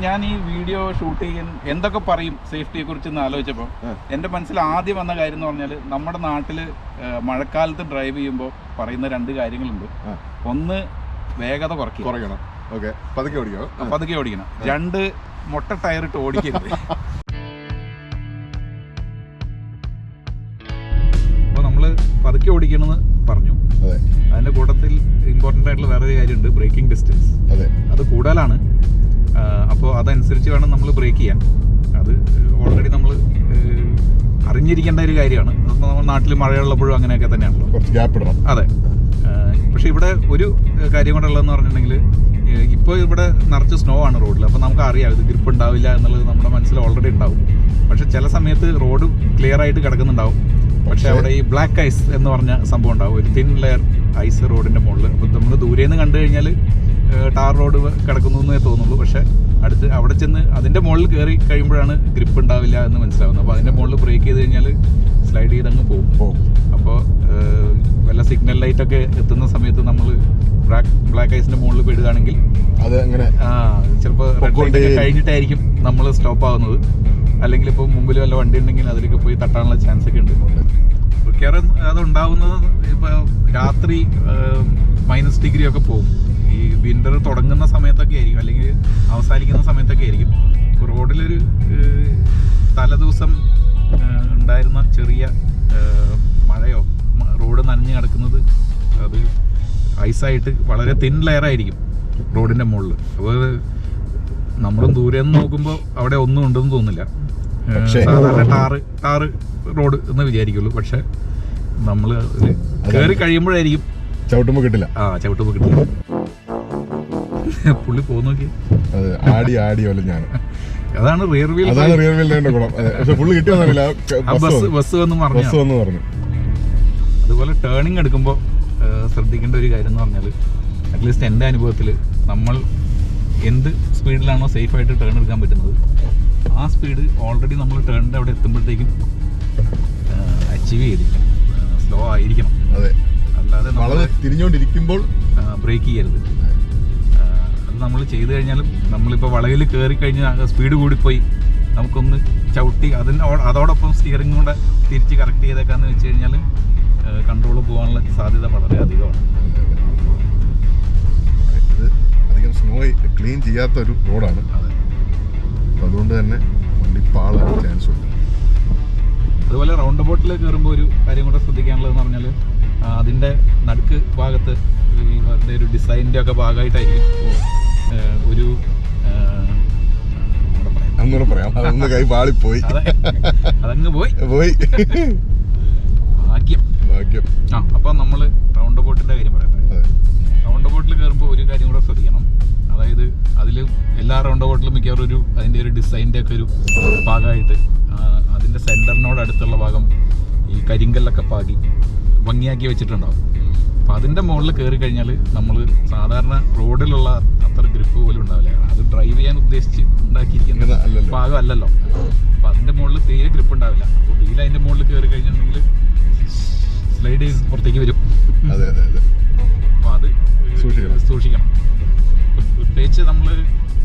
ഞാൻ ഈ video shoot ചെയ്യാൻ എന്തൊക്കെ പറയും സേഫ്റ്റിയെ കുറിച്ച് ആലോചിച്ചപ്പോൾ എൻ്റെ മനസ്സിൽ ആദ്യം വന്ന കാര്യം എന്ന് പറഞ്ഞാൽ നമ്മുടെ നാട്ടിൽ മഴക്കാലത്ത് ഡ്രൈവ് ചെയ്യുമ്പോൾ പറയുന്ന രണ്ട് കാര്യങ്ങളുണ്ട്. ഒന്ന്, വേഗത കുറയ്ക്കണം, പതുക്കെ ഓടിക്കണം. രണ്ട്, മൊട്ട ടയറിട്ട് ഓടിക്കരുത്. അപ്പോൾ നമ്മൾ പതുക്കെ ഓടിക്കണമെന്ന് പറഞ്ഞു. അതിൻ്റെ കൂട്ടത്തിൽ ഇമ്പോർട്ടൻ്റ് ആയിട്ടുള്ള വേറൊരു കാര്യമുണ്ട്, ബ്രേക്കിംഗ് ഡിസ്റ്റൻസ്. അത് കൂടുതലാണ്. അപ്പോൾ അതനുസരിച്ച് വേണം നമ്മൾ ബ്രേക്ക് ചെയ്യാൻ. അത് ഓൾറെഡി നമ്മൾ അറിഞ്ഞിരിക്കേണ്ട ഒരു കാര്യമാണ്. നമ്മൾ നാട്ടിൽ മഴയുള്ളപ്പോഴും അങ്ങനെയൊക്കെ തന്നെയാണല്ലോ, കുറച്ച് ഗ്യാപ്പ് ഇടണം. അതെ. പക്ഷേ ഇവിടെ ഒരു കാര്യം കൂടെ ഉള്ളതെന്ന് പറഞ്ഞിട്ടുണ്ടെങ്കിൽ, ഇപ്പോൾ ഇവിടെ നിറച്ച് സ്നോ ആണ് റോഡിൽ. അപ്പോൾ നമുക്ക് അറിയാം ഇത് ഗ്രിപ്പ് ഉണ്ടാവില്ല എന്നുള്ളത് നമ്മുടെ മനസ്സിൽ ഓൾറെഡി ഉണ്ടാവും. പക്ഷെ ചില സമയത്ത് റോഡ് ക്ലിയർ ആയിട്ട് കിടക്കുന്നുണ്ടാവും. പക്ഷെ അവിടെ ഈ ബ്ലാക്ക് ഐസ് എന്ന് പറഞ്ഞ സംഭവം ഉണ്ടാവും, ഒരു തിൻ ലെയർ ഐസ് റോഡിൻ്റെ മുകളിൽ. അപ്പോൾ നമ്മൾ ദൂരേന്ന് കണ്ടു കഴിഞ്ഞാൽ ടാർ റോഡ് കിടക്കുന്നു എന്നേ തോന്നുള്ളൂ. പക്ഷെ അടുത്ത് അവിടെ ചെന്ന് അതിൻ്റെ മുകളിൽ കയറി കഴിയുമ്പോഴാണ് ഗ്രിപ്പ് ഉണ്ടാവില്ല എന്ന് മനസ്സിലാവുന്നത്. അപ്പോൾ അതിൻ്റെ മുകളിൽ ബ്രേക്ക് ചെയ്ത് കഴിഞ്ഞാൽ സ്ലൈഡ് ചെയ്തങ്ങ് പോകും. അപ്പോൾ വല്ല സിഗ്നൽ ലൈറ്റൊക്കെ എത്തുന്ന സമയത്ത് നമ്മൾ ബ്ലാക്ക് ഐസിൻ്റെ മുകളിൽ പെടുകയാണെങ്കിൽ അത് അങ്ങനെ ചിലപ്പോൾ റെഡ് ലൈറ്റ് കഴിഞ്ഞിട്ടായിരിക്കും നമ്മൾ സ്റ്റോപ്പ് ആവുന്നത്. അല്ലെങ്കിൽ ഇപ്പോൾ മുമ്പിൽ വല്ല വണ്ടി ഉണ്ടെങ്കിൽ അതിലേക്ക് പോയി തട്ടാനുള്ള ചാൻസ് ഒക്കെ ഉണ്ട്. മിക്കവാറും അതുണ്ടാവുന്നത് ഇപ്പോൾ രാത്രി -ഡിഗ്രി ഒക്കെ പോകും. ഈ വിൻ്റർ തുടങ്ങുന്ന സമയത്തൊക്കെ ആയിരിക്കും, അല്ലെങ്കിൽ അവസാനിക്കുന്ന സമയത്തൊക്കെ ആയിരിക്കും. റോഡിലൊരു തലേദിവസം ഉണ്ടായിരുന്ന ചെറിയ മഴയോ റോഡ് നനഞ്ഞ് കിടക്കുന്നത് അത് ഐസായിട്ട് വളരെ തിൻ ലെയറായിരിക്കും റോഡിൻ്റെ മുകളിൽ. അപ്പോൾ നമ്മളും ദൂരെ നിന്ന് നോക്കുമ്പോൾ അവിടെ ഒന്നും ഉണ്ടെന്ന് തോന്നില്ല. സാധാരണ ടാറ് റോഡ് എന്ന് വിചാരിക്കുള്ളൂ. പക്ഷെ നമ്മൾ കയറി കഴിയുമ്പോഴായിരിക്കും ചവിട്ടുമ്പോൾ കിട്ടില്ല. പുള്ളി പോന്നു നോക്കി അതാണ് റിയർ വീൽ. ബസ് വന്ന് പറഞ്ഞു. അതുപോലെ ടേണിങ് എടുക്കുമ്പോൾ ശ്രദ്ധിക്കേണ്ട ഒരു കാര്യം എന്ന് പറഞ്ഞാൽ, അറ്റ്ലീസ്റ്റ് എൻ്റെ അനുഭവത്തിൽ, നമ്മൾ എന്ത് സ്പീഡിലാണോ സേഫായിട്ട് ടേൺ എടുക്കാൻ പറ്റുന്നത് ആ സ്പീഡ് ഓൾറെഡി നമ്മൾ ടേണിൻ്റെ അവിടെ എത്തുമ്പോഴത്തേക്കും അച്ചീവ് ചെയ്തിരിക്കണം. സ്ലോ ആയിരിക്കണം. അല്ലാതെ നമ്മൾ തിരിഞ്ഞുകൊണ്ടിരിക്കുമ്പോൾ ബ്രേക്ക് ചെയ്യരുത്. അത് നമ്മൾ ചെയ്തു കഴിഞ്ഞാലും, നമ്മളിപ്പോൾ വളവിൽ കയറി കഴിഞ്ഞാൽ സ്പീഡ് കൂടിപ്പോയി നമുക്കൊന്ന് ചവിട്ടി അതോടൊപ്പം സ്റ്റിയറിംഗ് കൂടെ തിരിച്ച് കറക്റ്റ് ചെയ്തേക്കാന്ന് വെച്ച് കഴിഞ്ഞാൽ കൺട്രോൾ പോകാനുള്ള സാധ്യത വളരെ അധികമാണ്. ഇത് അധികം സ്നോ ക്ലീൻ ചെയ്യാത്തൊരു റോഡാണ്. അതുകൊണ്ട് തന്നെ വണ്ടി പാളാൻ ചാൻസ് ഉണ്ട്. അതുപോലെ റൗണ്ട് ബോട്ടിൽ കയറുമ്പോൾ ഒരു കാര്യം കൂടെ ശ്രദ്ധിക്കാനുള്ളതെന്ന് പറഞ്ഞാൽ, അതിൻ്റെ നടുക്ക് ഭാഗത്ത് അതിൻ്റെ ഒരു ഡിസൈനിൻ്റെ ഒക്കെ ഭാഗമായിട്ടായിരിക്കും ഒരു കൈ പാളിപ്പോയി. അതങ്ങ് പോയി ഭാഗ്യം. അപ്പോൾ നമ്മൾ റൗണ്ട് ബോട്ടിൻ്റെ കാര്യം പറയുന്നത്, റൗണ്ട് ബോട്ടിൽ കയറുമ്പോൾ ഒരു കാര്യം കൂടെ ശ്രദ്ധിക്കണം. അതായത് അതിൽ എല്ലാ റൗണ്ട് ബോട്ടിലും മിക്കവാറും അതിൻ്റെ ഒരു ഡിസൈൻ്റെ ഒക്കെ ഒരു ഭാഗമായിട്ട് അതിൻ്റെ സെൻറ്ററിനോട് അടുത്തുള്ള ഭാഗം ഈ കരിങ്കല്ലൊക്കെ പാകി ഭംഗിയാക്കി വെച്ചിട്ടുണ്ടാവും. അപ്പോൾ അതിൻ്റെ മുകളിൽ കയറി കഴിഞ്ഞാൽ നമ്മൾ സാധാരണ റോഡിലുള്ള അത്ര ഗ്രിപ്പ് പോലും ഉണ്ടാവില്ല. അത് ഡ്രൈവ് ചെയ്യാൻ ഉദ്ദേശിച്ച് ഉണ്ടാക്കിയിരിക്കുന്ന ഭാഗം അല്ലല്ലോ. അപ്പോൾ അതിൻ്റെ മുകളിൽ തീരെ ഗ്രിപ്പ് ഉണ്ടാവില്ല. അപ്പോൾ വീൽ അതിൻ്റെ മുകളിൽ കയറി കഴിഞ്ഞിട്ടുണ്ടെങ്കിൽ സ്ലൈഡ് ചെയ്ത് പുറത്തേക്ക് വരും. അപ്പോൾ അത് സൂക്ഷിക്കണം. പ്രത്യേകിച്ച് നമ്മൾ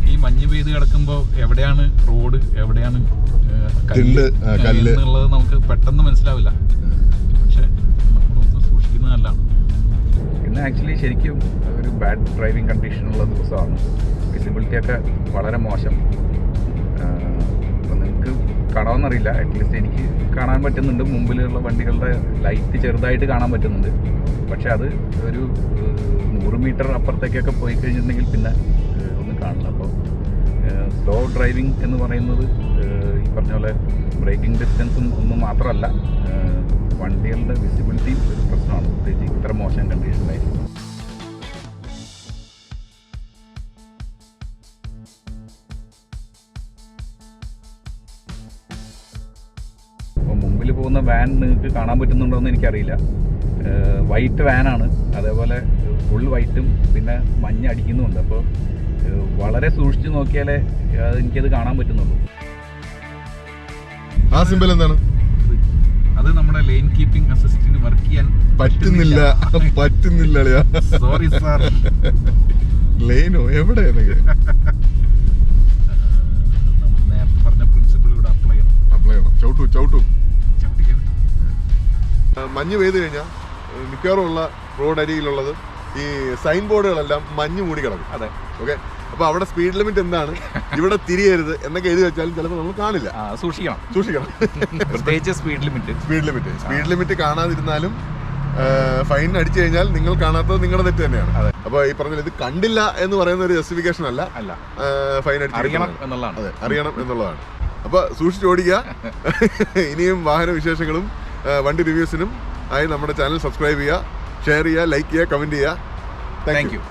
ഈ മഞ്ഞ് പെയ്ത് കിടക്കുമ്പോൾ എവിടെയാണ് റോഡ് എവിടെയാണ് എന്നുള്ളത് നമുക്ക് പെട്ടെന്ന് മനസ്സിലാവില്ല. പക്ഷെ നമ്മളൊന്ന് സൂക്ഷിക്കുന്നത് നല്ലതാണ്. ഇന്ന് ആക്ച്വലി ശരിക്കും ഒരു ബാഡ് ഡ്രൈവിംഗ് കണ്ടീഷനുള്ള ദിവസമാണ്. വിസിബിലിറ്റി ഒക്കെ വളരെ മോശം. അപ്പോൾ നിങ്ങൾക്ക് കാണാമെന്നറിയില്ല, അറ്റ്ലീസ്റ്റ് എനിക്ക് കാണാൻ പറ്റുന്നുണ്ട്. മുമ്പിലുള്ള വണ്ടികളുടെ ലൈറ്റ് ചെറുതായിട്ട് കാണാൻ പറ്റുന്നുണ്ട്. പക്ഷെ അത് ഒരു 100 മീറ്റർ അപ്പുറത്തേക്കൊക്കെ പോയി കഴിഞ്ഞിട്ടുണ്ടെങ്കിൽ പിന്നെ ഒന്നും കാണില്ല. അപ്പോൾ സ്ലോ ഡ്രൈവിംഗ് എന്ന് പറയുന്നത് ഈ പറഞ്ഞ പോലെ ബ്രേക്കിംഗ് ഡിസ്റ്റൻസും ഒന്നും മാത്രമല്ല, വണ്ടികളുടെ വിസിബിലിറ്റിയും ഒരു പ്രശ്നമാണ്, പ്രത്യേകിച്ച് ഇത്ര മോശം കണ്ടീഷനിലായിരിക്കും. അപ്പോൾ മുമ്പിൽ പോകുന്ന വാൻ നിങ്ങൾക്ക് കാണാൻ പറ്റുന്നുണ്ടോ എന്ന് എനിക്കറിയില്ല. വൈറ്റ് വാനാണ്, അതേപോലെ ഫുൾ വൈറ്റും പിന്നെ മഞ്ഞ അടിക്കുന്നുമുണ്ട്. അപ്പോൾ വളരെ സൂക്ഷിച്ച് നോക്കിയാലേ എനിക്കത് കാണാൻ പറ്റുന്നുള്ളൂ. ആ സിംബൽ എന്താണ്? അത് നമ്മുടെ ലെയിൻ കീപ്പിംഗ് അസിസ്റ്റിന് വർക്ക് ചെയ്യാൻ പറ്റുന്നില്ല. Sorry sir. ലൈനോ എവിടെ? മഞ്ഞ് പെയ്ത് കഴിഞ്ഞാൽ മിക്കവാറും ഉള്ള റോഡ് അരികിലുള്ളത് ഈ സൈൻ ബോർഡുകളെല്ലാം മഞ്ഞ് മൂടി കിടക്കും. അതെ. ഓക്കെ, അപ്പോൾ അവിടെ സ്പീഡ് ലിമിറ്റ് എന്താണ്, ഇവിടെ തിരിയരുത് എന്നൊക്കെ എഴുതി വെച്ചാലും ചിലപ്പോൾ നമ്മൾ കാണില്ല. സൂക്ഷിക്കണം. പ്രത്യേകിച്ച് സ്പീഡ് ലിമിറ്റ് കാണാതിരുന്നാലും ഫൈൻ അടിച്ചു കഴിഞ്ഞാൽ നിങ്ങൾ കാണാത്തത് നിങ്ങളുടെ തെറ്റ് തന്നെയാണ്. അപ്പോൾ ഈ പറഞ്ഞ ഇത് കണ്ടില്ല എന്ന് പറയുന്ന ഒരു ജസ്റ്റിഫിക്കേഷൻ അല്ല, ഫൈൻ അറിയണം എന്നുള്ളതാണ്. അതെ, അറിയണം എന്നുള്ളതാണ്. അപ്പോൾ സൂക്ഷിച്ച് ഓടിക്കുക. ഇനിയും വാഹന വിശേഷങ്ങളും വണ്ടി റിവ്യൂസിനും ആയി നമ്മുടെ ചാനൽ സബ്സ്ക്രൈബ് ചെയ്യുക, ഷെയർ ചെയ്യുക, ലൈക്ക് ചെയ്യുക, കമൻറ്റ് ചെയ്യുക. Thank you.